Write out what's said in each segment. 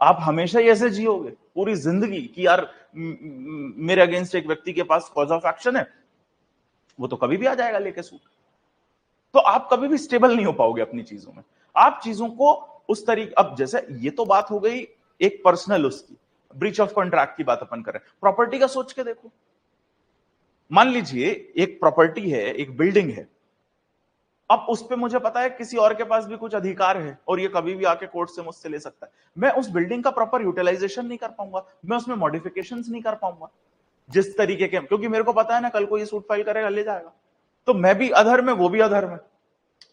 आप हमेशा ही ऐसे जियोगे पूरी जिंदगी कि यार मेरे अगेंस्ट एक व्यक्ति के पास कॉज ऑफ एक्शन है, वो तो कभी भी आ जाएगा लेके सूट। तो आप कभी भी स्टेबल नहीं हो पाओगे अपनी चीजों में। आप चीजों को उस तरीके, अब जैसे ये तो बात हो गई एक पर्सनल उसकी, ब्रीच ऑफ कॉन्ट्रैक्ट की बात अपन कर रहे हैं। प्रॉपर्टी का सोच के देखो, मान लीजिए एक प्रॉपर्टी है, एक बिल्डिंग है, अब उस पे मुझे पता है किसी और के पास भी कुछ अधिकार है और ये कभी भी आके कोर्ट से मुझसे ले सकता है। मैं उस बिल्डिंग का प्रॉपर यूटिलाइजेशन नहीं कर पाऊंगा, मैं उसमें मॉडिफिकेशंस नहीं कर पाऊंगा जिस तरीके के, क्योंकि मेरे को पता है ना कल को ये सूट फाइल करेगा, ले जाएगा। तो मैं भी अधर्म में, वो भी अधर्म में,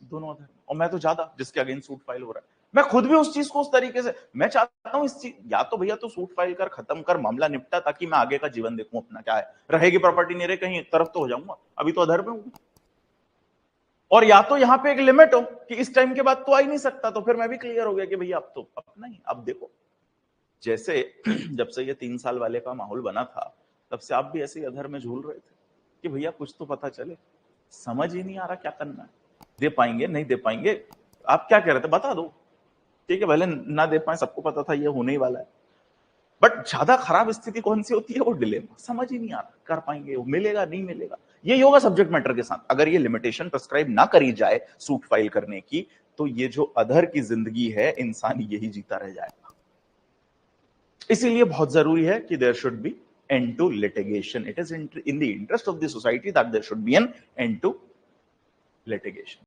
दोनों अधर्म, और मैं तो ज्यादा जिसके अगेंस्ट सूट फाइल हो रहा है। मैं खुद भी उस चीज को उस तरीके से, मैं चाहता हूं इस चीज, या तो भैया तो सूट फाइल कर, खत्म कर, मामला निपटा, ताकि मैं आगे का जीवन देखूं अपना क्या है, रहेगी प्रॉपर्टी नहीं रहे कहीं एक तरफ तो हो जाऊंगा, अभी तो अधर्म में हूं। और या तो यहां पे एक लिमिट हो कि इस टाइम के बाद तो आ ही नहीं सकता, तो फिर मैं भी क्लियर हो गया कि भैया अब तो अपना ही। अब देखो जैसे जब से ये 3 साल वाले का माहौल बना था, तब से आप भी ऐसे ही अधर में झूल रहे थे कि भैया कुछ तो पता चले, समझ ही नहीं आ रहा क्या करना है, दे पाएंगे नहीं दे पाएंगे। आप क्या कह रहे थे बता दो, ठीक है भले ना दे पाए, सबको पता था ये होने ही वाला है, बट ज्यादा खराब स्थिति कौन सी होती है, वो डिलेमा, समझ ही नहीं आ रहा कर पाएंगे, वो मिलेगा नहीं मिलेगा। ये होगा सब्जेक्ट मैटर के साथ, अगर ये लिमिटेशन प्रेस्क्राइब ना करी जाए सूट फाइल करने की, तो ये जो अधर की जिंदगी है इंसान यही जीता रह जाएगा। इसीलिए बहुत जरूरी है कि there should be end to litigation. It is in the interest of the society that there should be an end to litigation.